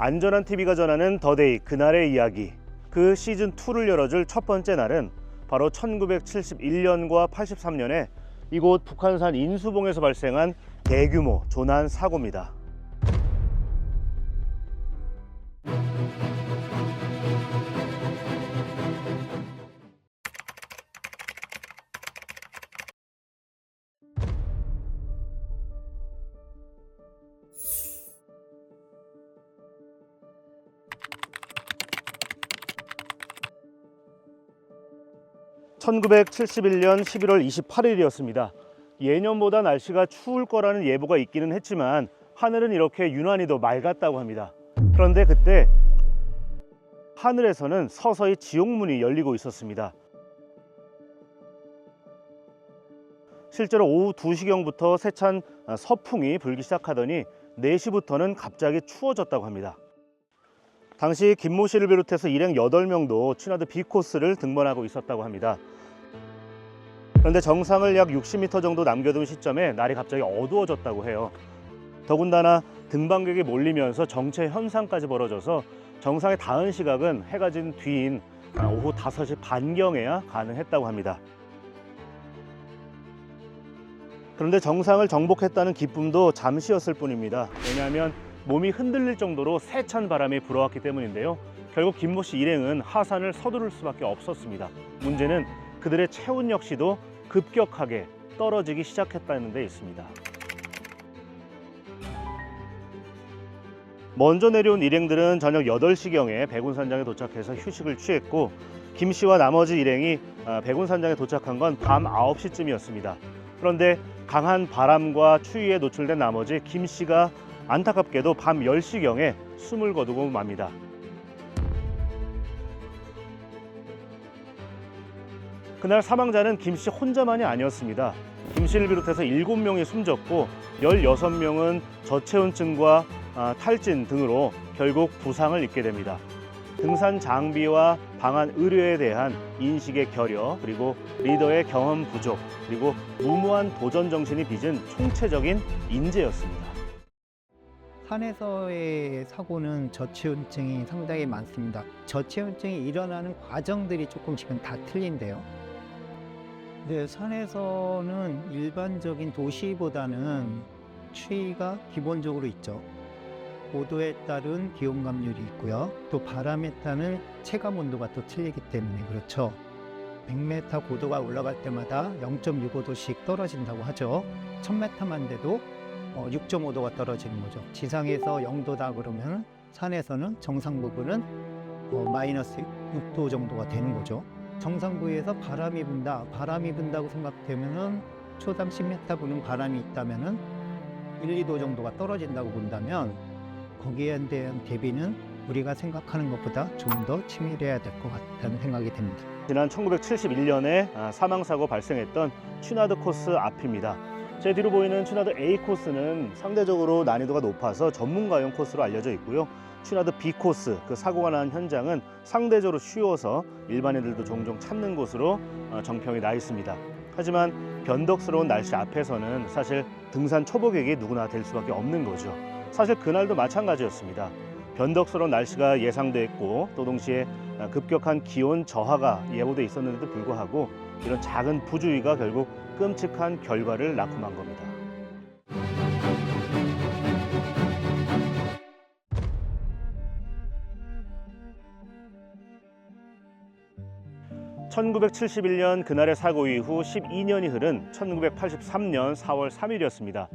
안전한 TV가 전하는 더데이 그날의 이야기. 그 시즌2를 열어줄 첫 번째 날은 바로 1971년과 83년에 이곳 북한산 인수봉에서 발생한 대규모 조난 사고입니다. (1971년 11월 28일이었습니다) 예년보다 날씨가 추울 거라는 예보가 있기는 했지만 하늘은 이렇게 유난히도 맑았다고 합니다. 그런데 그때 하늘에서는 서서히 지옥문이 열리고 있었습니다. 실제로 오후 2시경부터 세찬 서풍이 불기 시작하더니 4시부터는 갑자기 추워졌다고 합니다. 당시 김모 씨를 비롯해서 일행 8명도 취나드 B코스를 등반하고 있었다고 합니다. 그런데 정상을 약 60m 정도 남겨둔 시점에 날이 갑자기 어두워졌다고 해요. 더군다나 등반객이 몰리면서 정체 현상까지 벌어져서 정상에 닿은 시각은 해가 진 뒤인 오후 5시 반경에야 가능했다고 합니다. 그런데 정상을 정복했다는 기쁨도 잠시였을 뿐입니다. 왜냐하면 몸이 흔들릴 정도로 세찬 바람이 불어왔기 때문인데요. 결국 김모 씨 일행은 하산을 서두를 수밖에 없었습니다. 문제는 그들의 체온 역시도 급격하게 떨어지기 시작했다는 데 있습니다. 먼저 내려온 일행들은 저녁 8시경에 백운산장에 도착해서 휴식을 취했고, 김 씨와 나머지 일행이 백운산장에 도착한 건 밤 9시쯤이었습니다. 그런데 강한 바람과 추위에 노출된 나머지 김 씨가 안타깝게도 밤 10시경에 숨을 거두고 맙니다. 그날 사망자는 김 씨 혼자만이 아니었습니다. 김 씨를 비롯해서 7명이 숨졌고 16명은 저체온증과 탈진 등으로 결국 부상을 입게 됩니다. 등산 장비와 방한 의료에 대한 인식의 결여, 그리고 리더의 경험 부족, 그리고 무모한 도전 정신이 빚은 총체적인 인재였습니다. 산에서의 사고는 저체온증이 상당히 많습니다. 저체온증이 일어나는 과정들이 조금씩은 다 틀린데요. 네, 산에서는 일반적인 도시보다는 추위가 기본적으로 있죠. 고도에 따른 기온 감률이 있고요. 또 바람에 따른 체감 온도가 또 틀리기 때문에 그렇죠. 100m 고도가 올라갈 때마다 0.65도씩 떨어진다고 하죠. 1000m만 돼도 6.5도가 떨어지는 거죠. 지상에서 0도다 그러면 산에서는 정상 부분은 마이너스 6도 정도가 되는 거죠. 정상 부위에서 바람이 분다. 바람이 분다고 생각되면은 초당 10m 부는 바람이 있다면은 1, 2도 정도가 떨어진다고 본다면 거기에 대한 대비는 우리가 생각하는 것보다 좀 더 치밀해야 될 것 같다는 생각이 듭니다. 지난 1971년에 사망사고 발생했던 취나드 코스 앞입니다. 제 뒤로 보이는 취나드 A 코스는 상대적으로 난이도가 높아서 전문가용 코스로 알려져 있고요. 취나드 B 코스, 그 사고가 난 현장은 상대적으로 쉬워서 일반인들도 종종 찾는 곳으로 정평이 나 있습니다. 하지만 변덕스러운 날씨 앞에서는 사실 등산 초보객이 누구나 될 수밖에 없는 거죠. 사실 그날도 마찬가지였습니다. 변덕스러운 날씨가 예상됐고 또 동시에 급격한 기온 저하가 예보돼 있었는데도 불구하고 이런 작은 부주의가 결국 끔찍한 결과를 낳고 만 겁니다. (1971년) 그날의 사고 이후 12년이 흐른 1983년 4월 3일이었습니다.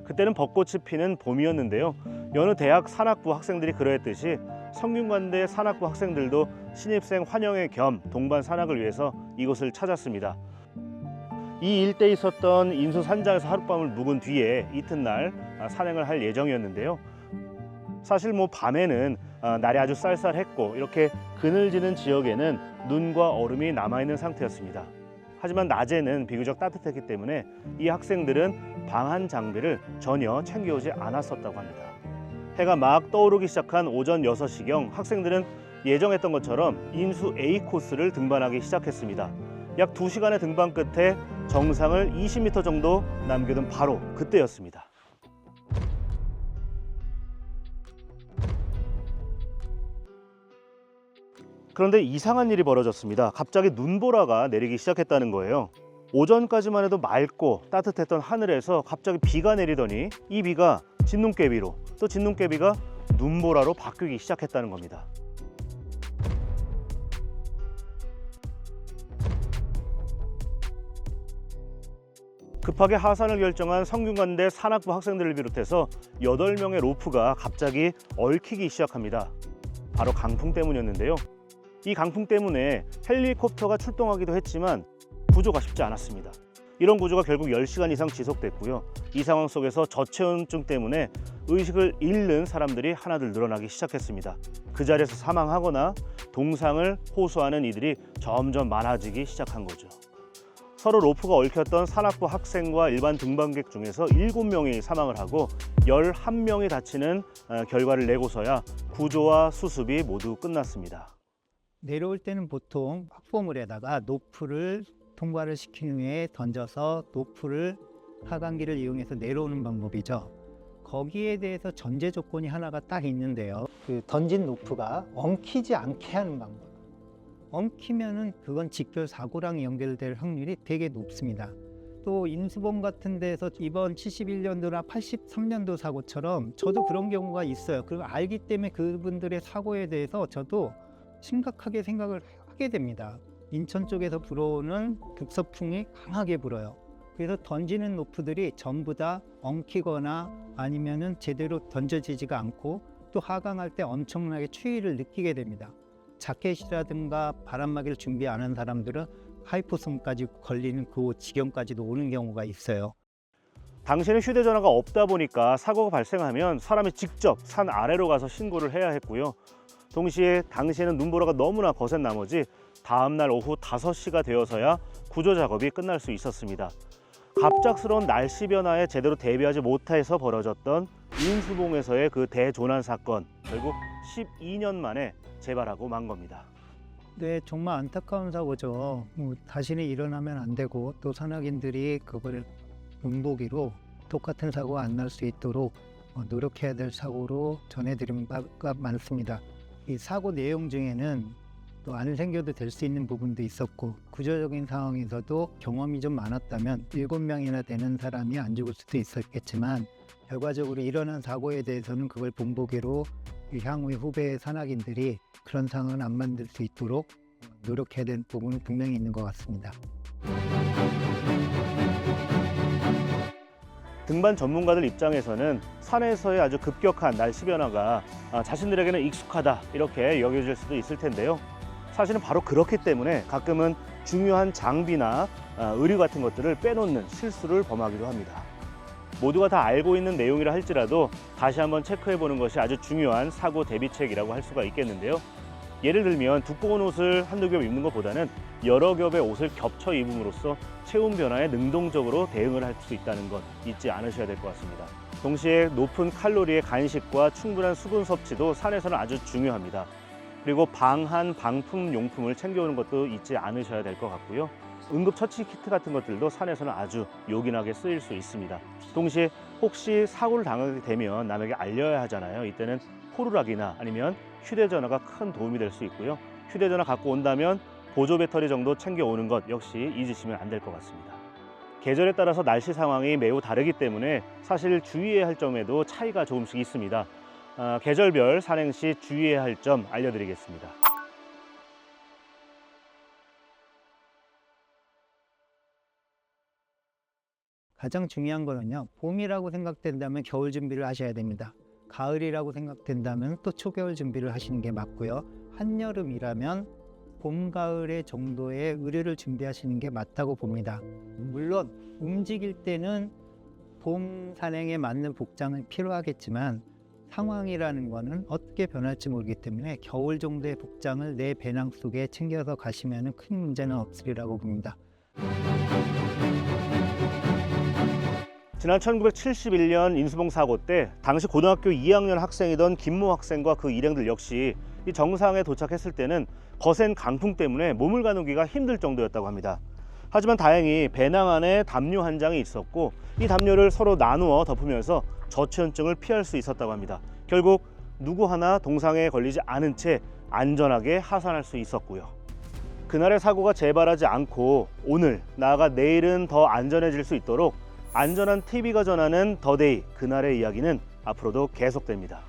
그때는 벚꽃이 피는 봄이었는데요. 여느 대학 산악부 학생들이 그러했듯이 성균관대 산악부 학생들도 신입생 환영회 겸 동반 산악을 위해서 이곳을 찾았습니다. 이 일대에 있었던 인수산장에서 하룻밤을 묵은 뒤에 이튿날 산행을 할 예정이었는데요. 사실 밤에는 날이 아주 쌀쌀했고 이렇게 그늘지는 지역에는 눈과 얼음이 남아있는 상태였습니다. 하지만 낮에는 비교적 따뜻했기 때문에 이 학생들은 방한 장비를 전혀 챙겨오지 않았었다고 합니다. 해가 막 떠오르기 시작한 오전 6시경 학생들은 예정했던 것처럼 인수 A 코스를 등반하기 시작했습니다. 약 2시간의 등반 끝에 정상을 20m 정도 남겨둔 바로 그때였습니다. 그런데 이상한 일이 벌어졌습니다. 갑자기 눈보라가 내리기 시작했다는 거예요. 오전까지만 해도 맑고 따뜻했던 하늘에서 갑자기 비가 내리더니 이 비가 진눈깨비로, 또 진눈깨비가 눈보라로 바뀌기 시작했다는 겁니다. 급하게 하산을 결정한 성균관대 산악부 학생들을 비롯해서 8명의 로프가 갑자기 얽히기 시작합니다. 바로 강풍 때문이었는데요. 이 강풍 때문에 헬리콥터가 출동하기도 했지만 구조가 쉽지 않았습니다. 이런 구조가 결국 10시간 이상 지속됐고요. 이 상황 속에서 저체온증 때문에 의식을 잃는 사람들이 하나둘 늘어나기 시작했습니다. 그 자리에서 사망하거나 동상을 호소하는 이들이 점점 많아지기 시작한 거죠. 서로 로프가 얽혔던 산악부 학생과 일반 등반객 중에서 7명이 사망을 하고 11명이 다치는 결과를 내고서야 구조와 수습이 모두 끝났습니다. 내려올 때는 보통 확보물에다가 노프를 통과를 시킨 후에 던져서 노프를 하강기를 이용해서 내려오는 방법이죠. 거기에 대해서 전제 조건이 하나가 딱 있는데요. 그 던진 노프가 엉키지 않게 하는 방법. 엉키면은 그건 직결 사고랑 연결될 확률이 되게 높습니다. 또 인수봉 같은 데서 이번 71년도나 83년도 사고처럼 저도 그런 경우가 있어요. 그리고 알기 때문에 그분들의 사고에 대해서 저도 심각하게 생각을 하게 됩니다. 인천 쪽에서 불어오는 북서풍이 강하게 불어요. 그래서 던지는 노프들이 전부 다 엉키거나 아니면은 제대로 던져지지가 않고 또 하강할 때 엄청나게 추위를 느끼게 됩니다. 자켓이라든가 바람막이를 준비 안 한 사람들은 하이포섬까지 걸리는 그 지경까지도 오는 경우가 있어요. 당시에는 휴대전화가 없다 보니까 사고가 발생하면 사람이 직접 산 아래로 가서 신고를 해야 했고요. 동시에 당시에는 눈보라가 너무나 거센 나머지 다음날 오후 5시가 되어서야 구조 작업이 끝날 수 있었습니다. 갑작스러운 날씨 변화에 제대로 대비하지 못해서 벌어졌던 인수봉에서의 그 대조난 사건, 결국 12년 만에 재발하고 만 겁니다. 네, 정말 안타까운 사고죠. 다시는 일어나면 안 되고 또 산악인들이 그거를 본보기로 똑같은 사고가 안 날 수 있도록 노력해야 될 사고로 전해드린 바가 많습니다. 이 사고 내용 중에는 또 안 생겨도 될 수 있는 부분도 있었고 구조적인 상황에서도 경험이 좀 많았다면 7명이나 되는 사람이 안 죽을 수도 있었겠지만 결과적으로 일어난 사고에 대해서는 그걸 본보기로 향후의 후배 산악인들이 그런 상황을 안 만들 수 있도록 노력해야 되는 부분은 분명히 있는 것 같습니다. 등반 전문가들 입장에서는 산에서의 아주 급격한 날씨 변화가 자신들에게는 익숙하다 이렇게 여겨질 수도 있을 텐데요. 사실은 바로 그렇기 때문에 가끔은 중요한 장비나 의류 같은 것들을 빼놓는 실수를 범하기도 합니다. 모두가 다 알고 있는 내용이라 할지라도 다시 한번 체크해 보는 것이 아주 중요한 사고 대비책이라고 할 수가 있겠는데요. 예를 들면 두꺼운 옷을 한두 겹 입는 것보다는 여러 겹의 옷을 겹쳐 입음으로써 체온 변화에 능동적으로 대응을 할 수 있다는 것 잊지 않으셔야 될 것 같습니다. 동시에 높은 칼로리의 간식과 충분한 수분 섭취도 산에서는 아주 중요합니다. 그리고 방한, 방풍 용품을 챙겨오는 것도 잊지 않으셔야 될 것 같고요. 응급처치 키트 같은 것들도 산에서는 아주 요긴하게 쓰일 수 있습니다. 동시에 혹시 사고를 당하게 되면 남에게 알려야 하잖아요. 이때는 호루라기나 아니면 휴대전화가 큰 도움이 될 수 있고요. 휴대전화 갖고 온다면 보조 배터리 정도 챙겨오는 것 역시 잊으시면 안 될 것 같습니다. 계절에 따라서 날씨 상황이 매우 다르기 때문에 사실 주의해야 할 점에도 차이가 조금씩 있습니다. 계절별 산행 시 주의해야 할 점 알려드리겠습니다. 가장 중요한 거는요, 봄이라고 생각된다면 겨울 준비를 하셔야 됩니다. 가을이라고 생각된다면 또 초겨울 준비를 하시는 게 맞고요. 한여름이라면 봄, 가을의 정도의 의류를 준비하시는 게 맞다고 봅니다. 물론 움직일 때는 봄 산행에 맞는 복장은 필요하겠지만 상황이라는 거는 어떻게 변할지 모르기 때문에 겨울 정도의 복장을 내 배낭 속에 챙겨서 가시면 큰 문제는 없으리라고 봅니다. 지난 1971년 인수봉 사고 때 당시 고등학교 2학년 학생이던 김모 학생과 그 일행들 역시 이 정상에 도착했을 때는 거센 강풍 때문에 몸을 가누기가 힘들 정도였다고 합니다. 하지만 다행히 배낭 안에 담요 한 장이 있었고 이 담요를 서로 나누어 덮으면서 저체온증을 피할 수 있었다고 합니다. 결국 누구 하나 동상에 걸리지 않은 채 안전하게 하산할 수 있었고요. 그날의 사고가 재발하지 않고 오늘, 나아가 내일은 더 안전해질 수 있도록 안전한 TV가 전하는 더데이, 그날의 이야기는 앞으로도 계속됩니다.